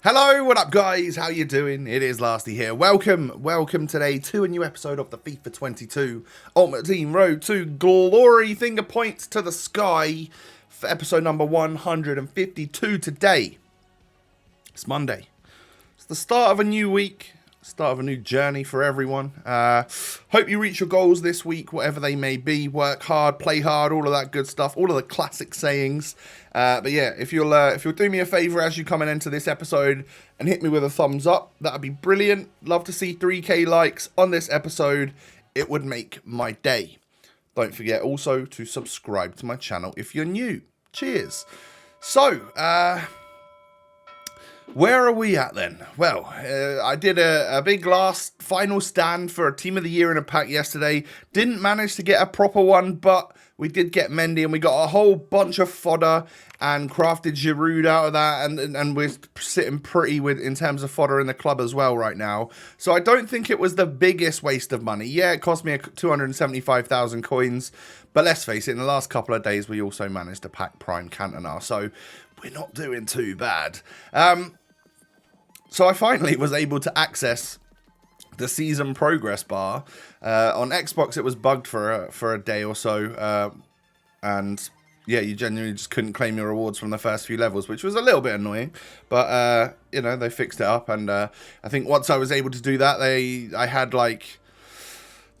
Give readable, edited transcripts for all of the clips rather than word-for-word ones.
Hello, what up guys? How you doing? It is Lasty here. Welcome today to a new episode of the FIFA 22 Ultimate Team Road to Glory. Finger points to the sky for episode number 152 today. It's Monday. It's the start of a new week, start of a new journey for everyone. Hope you reach your goals this week, whatever they may be. Work hard, play hard, all of that good stuff, all of the classic sayings. But yeah, if you'll do me a favor as you come into this episode and hit me with a thumbs up, that'd be brilliant. Love to see 3k likes on this episode. It would make my day. Don't forget also to subscribe to my channel if you're new. Cheers. So, where are we at then? Well, I did a big last final stand for a Team of the Year in a pack yesterday. Didn't manage to get a proper one, but we did get Mendy and we got a whole bunch of fodder and crafted Giroud out of that. And we're sitting pretty in terms of fodder in the club as well right now. So I don't think it was the biggest waste of money. Yeah, it cost me 275,000 coins. But let's face it, in the last couple of days, we also managed to pack Prime Cantona. So we're not doing too bad. So I finally was able to access the season progress bar. On Xbox, it was bugged for a day or so. And yeah, you genuinely just couldn't claim your rewards from the first few levels, which was a little bit annoying. But, you know, they fixed it up. And I think once I was able to do that, I had like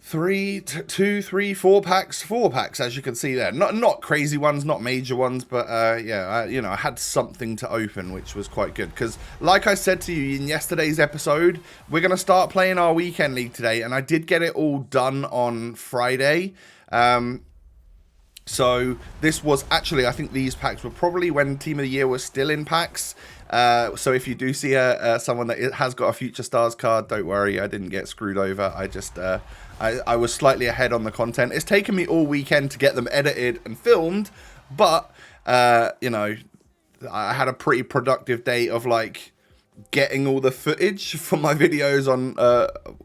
four packs, as you can see there. Not crazy ones, not major ones, but yeah, I had something to open, which was quite good. Because, like I said to you in yesterday's episode, we're going to start playing our weekend league today, and I did get it all done on Friday. So this was actually, I think these packs were probably when Team of the Year was still in packs. So if you do see someone that has got a Future Stars card, don't worry, I didn't get screwed over. I just I was slightly ahead on the content. It's taken me all weekend to get them edited and filmed, but you know, I had a pretty productive day of like getting all the footage for my videos on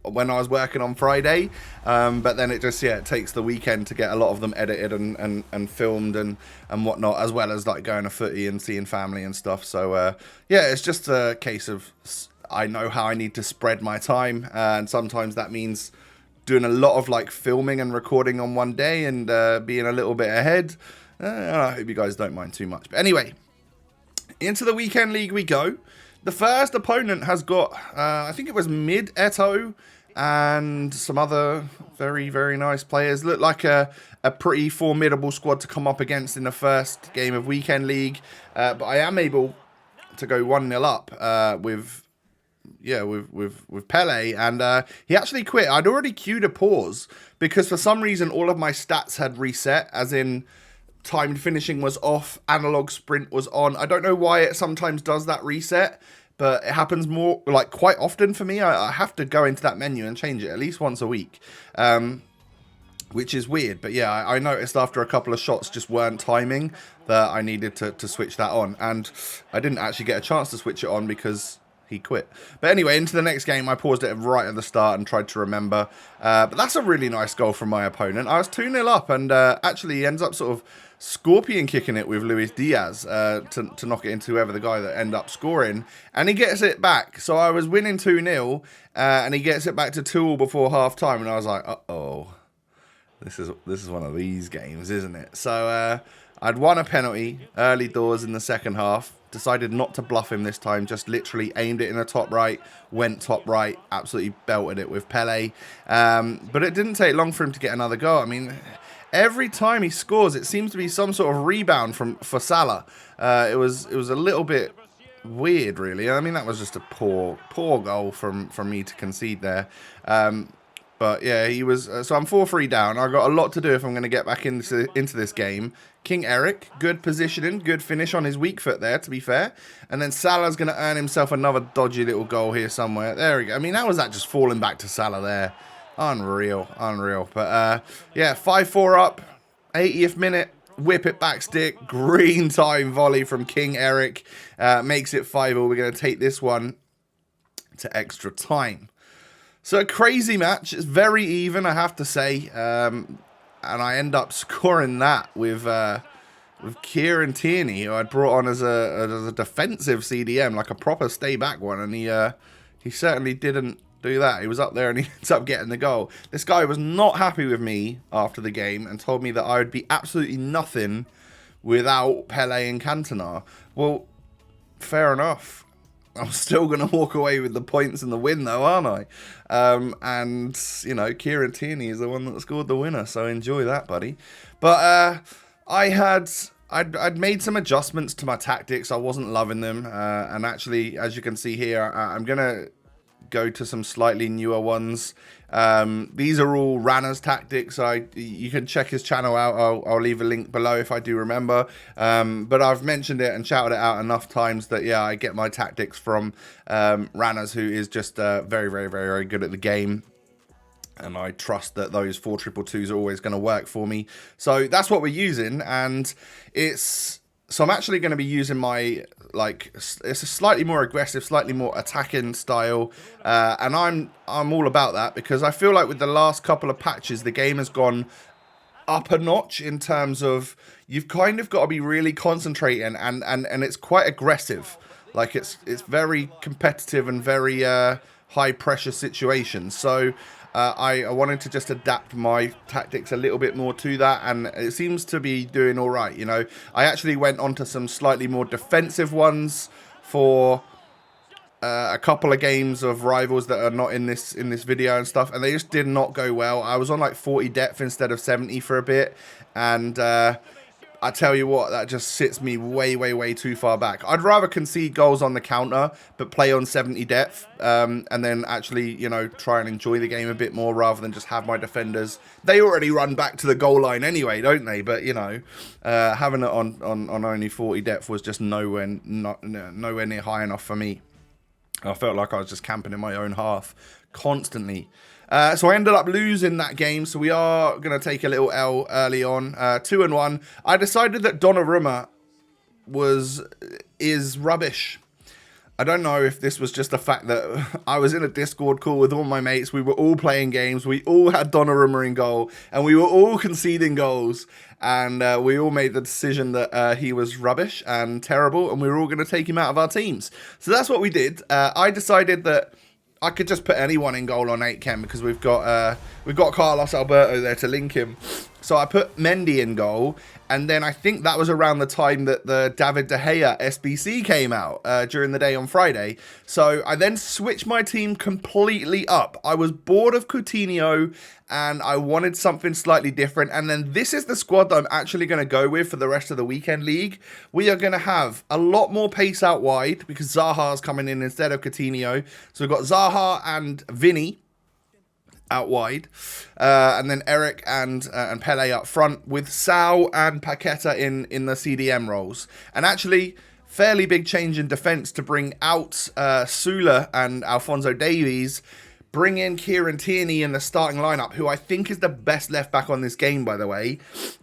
when I was working on Friday, but then it just it takes the weekend to get a lot of them edited and filmed and whatnot, as well as like going to footy and seeing family and stuff. So yeah, it's just a case of I know how I need to spread my time, and sometimes that means doing a lot of like filming and recording on one day and being a little bit ahead. I hope you guys don't mind too much, but anyway, into the weekend league we go. The first opponent has got, I think it was Mid Eto and some other very, very nice players. Looked like a pretty formidable squad to come up against in the first game of Weekend League. But I am able to go 1-0 up with Pele. And he actually quit. I'd already queued a pause because for some reason all of my stats had reset, as in timed finishing was off, analog sprint was on. I don't know why it sometimes does that reset, but it happens more, like, quite often for me. I have to go into that menu and change it at least once a week, which is weird. But yeah, I noticed after a couple of shots just weren't timing that I needed to switch that on, and I didn't actually get a chance to switch it on because he quit. But anyway, into the next game, I paused it right at the start and tried to remember. But that's a really nice goal from my opponent. I was 2-0 up, and actually he ends up sort of scorpion kicking it with Luis Diaz to knock it into whoever the guy that ended up scoring. And he gets it back. So I was winning 2-0, and he gets it back to 2-2 before half-time. And I was like, uh-oh, this is one of these games, isn't it? So I'd won a penalty early doors in the second half. Decided not to bluff him this time, just literally aimed it in the top right, went top right, absolutely belted it with Pele. But it didn't take long for him to get another goal. I mean, every time he scores, it seems to be some sort of rebound for Salah. It was a little bit weird, really. I mean, that was just a poor goal from me to concede there. But yeah, he was. So I'm 4-3 down. I've got a lot to do if I'm going to get back into this game. King Eric, good positioning, good finish on his weak foot there, to be fair. And then Salah's going to earn himself another dodgy little goal here somewhere. There we go. I mean, how was that just falling back to Salah there? Unreal. But yeah, 5-4 up, 80th minute. Whip it back stick. Green time volley from King Eric. Makes it 5-0. We're going to take this one to extra time. So a crazy match. It's very even, I have to say. And I end up scoring that with with Kieran Tierney, who I'd brought on as a defensive CDM, like a proper stay back one, and he certainly didn't do that. He was up there and he ends up getting the goal. This guy was not happy with me after the game and told me that I would be absolutely nothing without Pele and Cantona. Well, fair enough. I'm still going to walk away with the points and the win, though, aren't I? And, you know, Kieran Tierney is the one that scored the winner, so enjoy that, buddy. But I'd made some adjustments to my tactics. I wasn't loving them. And actually, as you can see here, I'm going to go to some slightly newer ones. These are all Rana's tactics. You can check his channel out. I'll leave a link below if I do remember. But I've mentioned it and shouted it out enough times that, yeah, I get my tactics from Rana's, who is just very, very, very, very good at the game. And I trust that those 4-2-2s are always going to work for me. So that's what we're using. And so I'm actually going to be using my, it's a slightly more aggressive, slightly more attacking style. And I'm all about that because I feel like with the last couple of patches, the game has gone up a notch in terms of you've kind of got to be really concentrating and it's quite aggressive. Like it's very competitive and very high pressure situations. So I wanted to just adapt my tactics a little bit more to that, and it seems to be doing all right. You know, I actually went on to some slightly more defensive ones for a couple of games of rivals that are not in this video and stuff, and they just did not go well. I was on like 40 depth instead of 70 for a bit, and I tell you what, that just sits me way, way, way too far back. I'd rather concede goals on the counter, but play on 70 depth, and then actually, you know, try and enjoy the game a bit more rather than just have my defenders. They already run back to the goal line anyway, don't they? But, you know, having it on only 40 depth was just nowhere near high enough for me. I felt like I was just camping in my own half constantly. So I ended up losing that game, so we are going to take a little L early on, 2-1. I decided that Donnarumma is rubbish. I don't know if this was just the fact that I was in a Discord call with all my mates. We were all playing games. We all had Donnarumma in goal, and we were all conceding goals. And we all made the decision that he was rubbish and terrible, and we were all going to take him out of our teams. So that's what we did. I decided that I could just put anyone in goal on 8chem because we've got Carlos Alberto there to link him. So I put Mendy in goal, and then I think that was around the time that the David De Gea SBC came out during the day on Friday. So I then switched my team completely up. I was bored of Coutinho, and I wanted something slightly different. And then this is the squad that I'm actually going to go with for the rest of the weekend league. We are going to have a lot more pace out wide because Zaha's coming in instead of Coutinho. So we've got Zaha and Vinny out wide, and then Eric and Pele up front with Sal and Paqueta in the CDM roles. And actually, fairly big change in defence to bring out Sula and Alphonso Davies, bring in Kieran Tierney in the starting lineup, who I think is the best left back on this game, by the way,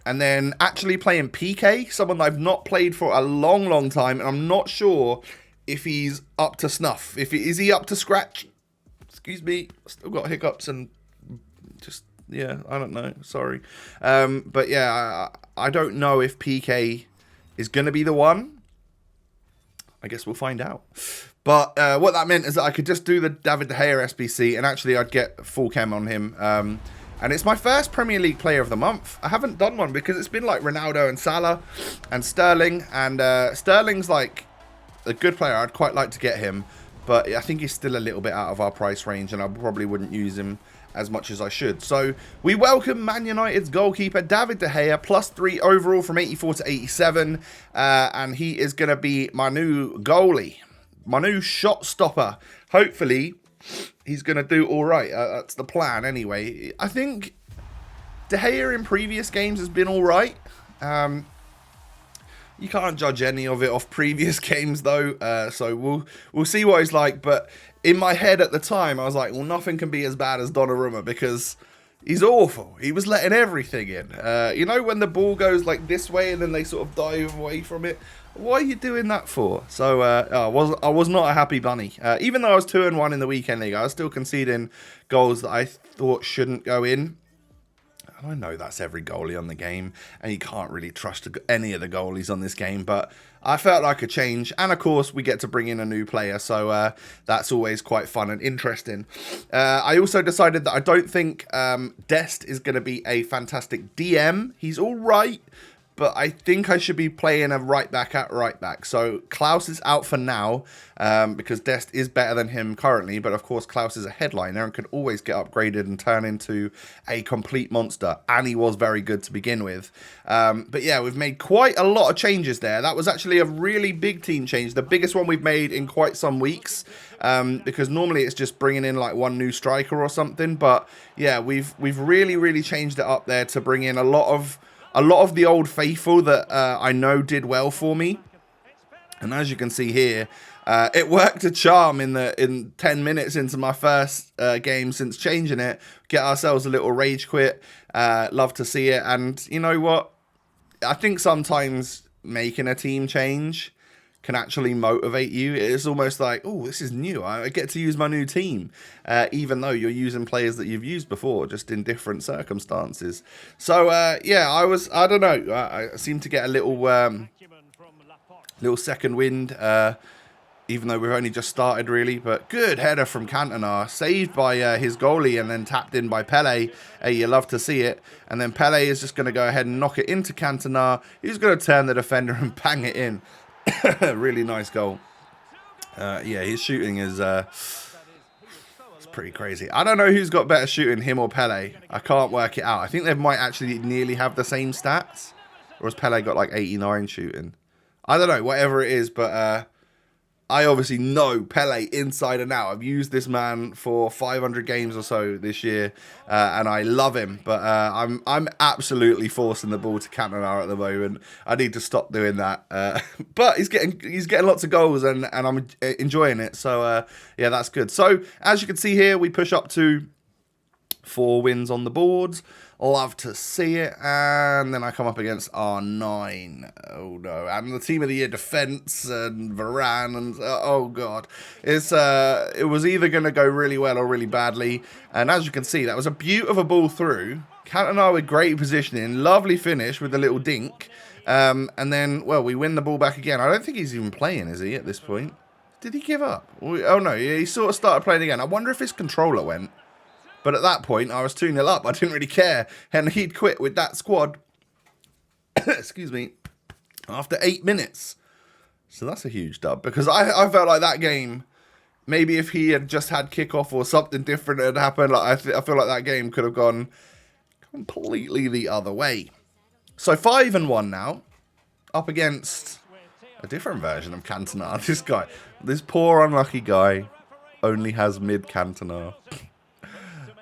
and then actually playing PK, someone that I've not played for a long, long time, and I'm not sure if he's up to snuff. Is he up to scratch? Excuse me, still got hiccups and just, yeah, I don't know, sorry. But yeah, I don't know if PK is going to be the one. I guess we'll find out. But what that meant is that I could just do the David De Gea SBC, and actually I'd get full chem on him. And it's my first Premier League player of the month. I haven't done one because it's been like Ronaldo and Salah and Sterling. And Sterling's like a good player. I'd quite like to get him. But I think he's still a little bit out of our price range, and I probably wouldn't use him as much as I should. So we welcome Man United's goalkeeper, David De Gea, +3 overall from 84 to 87. And he is going to be my new goalie, my new shot stopper. Hopefully, he's going to do all right. That's the plan anyway. I think De Gea in previous games has been all right. You can't judge any of it off previous games, though. So we'll see what he's like. But in my head at the time, I was like, well, nothing can be as bad as Donnarumma because he's awful. He was letting everything in. You know, when the ball goes like this way and then they sort of dive away from it. What are you doing that for? So I was not a happy bunny. Even though I was 2-1 in the weekend league, I was still conceding goals that I thought shouldn't go in. I know that's every goalie on the game, and you can't really trust any of the goalies on this game, but I felt like a change. And of course, we get to bring in a new player, so that's always quite fun and interesting. I also decided that I don't think Dest is going to be a fantastic DM. He's all right, but I think I should be playing a right back at right back. So Klaus is out for now because Dest is better than him currently. But of course, Klaus is a headliner and could always get upgraded and turn into a complete monster. And he was very good to begin with. But yeah, we've made quite a lot of changes there. That was actually a really big team change. The biggest one we've made in quite some weeks. Because normally it's just bringing in like one new striker or something. But yeah, we've really changed it up there to bring in a lot of the old faithful that I know did well for me. And as you can see here, it worked a charm in 10 minutes into my first game since changing it. Get ourselves a little rage quit. Love to see it. And you know what? I think sometimes making a team change can actually motivate you. It's almost like, oh, this is new. I get to use my new team, even though you're using players that you've used before, just in different circumstances. So, yeah, I don't know. I seem to get a little second wind, even though we've only just started, really. But good header from Cantona, saved by his goalie and then tapped in by Pele. You love to see it. And then Pele is just going to go ahead and knock it into Cantona. He's going to turn the defender and bang it in. Really nice goal. Yeah, his shooting is it's pretty crazy. I don't know who's got better shooting, him or Pele. I can't work it out. I think they might actually nearly have the same stats. Or has Pele got like 89 shooting? I don't know, whatever it is, but I obviously know Pele inside and out. I've used this man for 500 games or so this year, and I love him. But I'm absolutely forcing the ball to Cantona at the moment. I need to stop doing that. But he's getting lots of goals, and I'm enjoying it. So yeah, that's good. So as you can see here, we push up to 4 wins on the board. Love to see it. And then I come up against R9. Oh no. And the team of the year defense and Varane and oh god. It was either going to go really well or really badly. And as you can see, that was a beautiful ball through. Cantona with great positioning. Lovely finish with a little dink. And then, well, we win the ball back again. I don't think he's even playing, is he, at this point? Did he give up? Oh no, he sort of started playing again. I wonder if his controller went. But at that point, I was 2-0 up. I didn't really care. And he'd quit with that squad. Excuse me. After 8 minutes. So that's a huge dub. Because I felt like that game, maybe if he had just had kickoff or something different had happened, like I feel like that game could have gone completely the other way. So 5-1 now. Up against a different version of Cantona. This poor unlucky guy only has mid Cantona.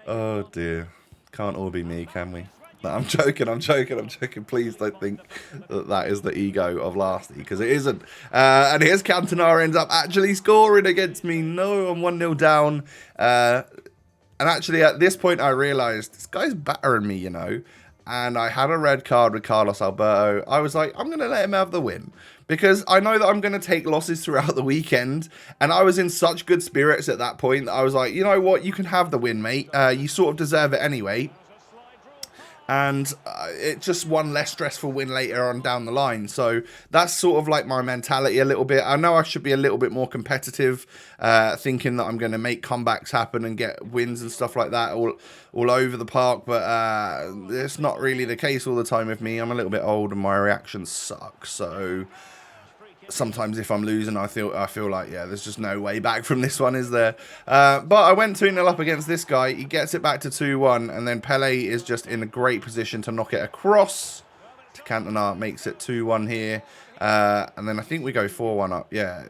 Oh dear. Can't all be me, can we? No, I'm joking. Please don't think that is the ego of Lasty, because it isn't. And here's Cantona ends up actually scoring against me. No, I'm 1-0 down. And actually at this point I realised this guy's battering me, you know. And I had a red card with Carlos Alberto. I was like, I'm going to let him have the win. Because I know that I'm going to take losses throughout the weekend. And I was in such good spirits at that point that I was like, you know what? You can have the win, mate. You sort of deserve it anyway. And it's just one less stressful win later on down the line. So that's sort of like my mentality a little bit. I know I should be a little bit more competitive, thinking that I'm going to make comebacks happen and get wins and stuff like that all over the park. But it's not really the case all the time with me. I'm a little bit old and my reactions suck. So sometimes if I'm losing, I feel like, yeah, there's just no way back from this one, is there? But I went 2-0 up against this guy. He gets it back to 2-1, and then Pele is just in a great position to knock it across to Cantona. Makes it 2-1 here. And then I think we go 4-1 up. Yeah.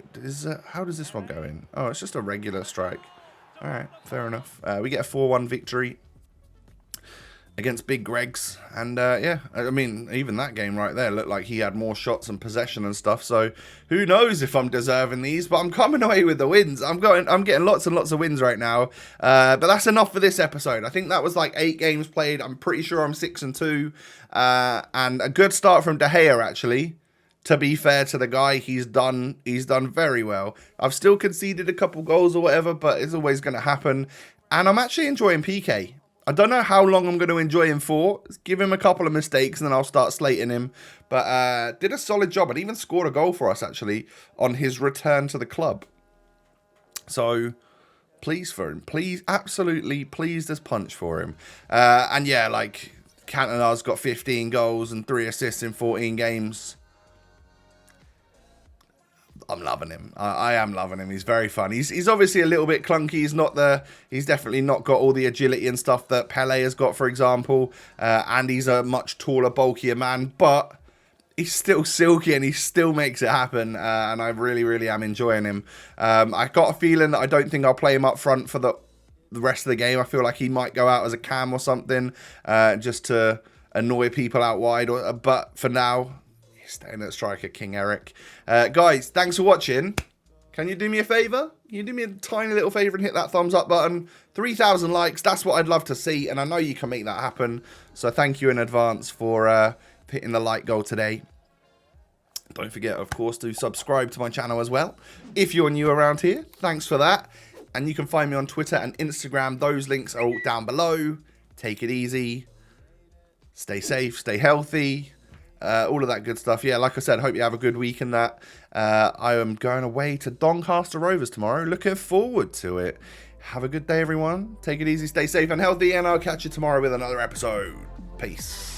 How does this one go in? Oh, it's just a regular strike. All right, fair enough. We get a 4-1 victory against Big Greg's, and yeah, I mean, even that game right there looked like he had more shots and possession and stuff, so who knows if I'm deserving these, but I'm coming away with the wins. I'm getting lots and lots of wins right now, but that's enough for this episode. I think that was like 8 games played. I'm pretty sure I'm 6-2, and a good start from De Gea, actually. To be fair to the guy, he's done very well. I've still conceded a couple goals or whatever, but it's always going to happen, and I'm actually enjoying PK. I don't know how long I'm going to enjoy him for. Give him a couple of mistakes and then I'll start slating him. But did a solid job and even scored a goal for us, actually, on his return to the club. So, pleased for him. Please, absolutely pleased as punch for him. And yeah, like, Cantona's got 15 goals and 3 assists in 14 games. I'm loving him. I am loving him. He's very fun. He's obviously a little bit clunky. He's definitely not got all the agility and stuff that Pele has got, for example. And he's a much taller, bulkier man. But he's still silky and he still makes it happen. And I really, really am enjoying him. I got a feeling that I don't think I'll play him up front for the rest of the game. I feel like he might go out as a cam or something, just to annoy people out wide. But for now, staying at striker, King Eric. Guys, thanks for watching. Can you do me a favour? Can you do me a tiny little favour and hit that thumbs up button? 3,000 likes, that's what I'd love to see, and I know you can make that happen. So thank you in advance for hitting the like goal today. Don't forget, of course, to subscribe to my channel as well. If you're new around here, thanks for that. And you can find me on Twitter and Instagram. Those links are all down below. Take it easy. Stay safe, stay healthy. All of that good stuff. Yeah, like I said, hope you have a good week and that. I am going away to Doncaster Rovers tomorrow. Looking forward to it. Have a good day, everyone. Take it easy, stay safe and healthy, and I'll catch you tomorrow with another episode. Peace.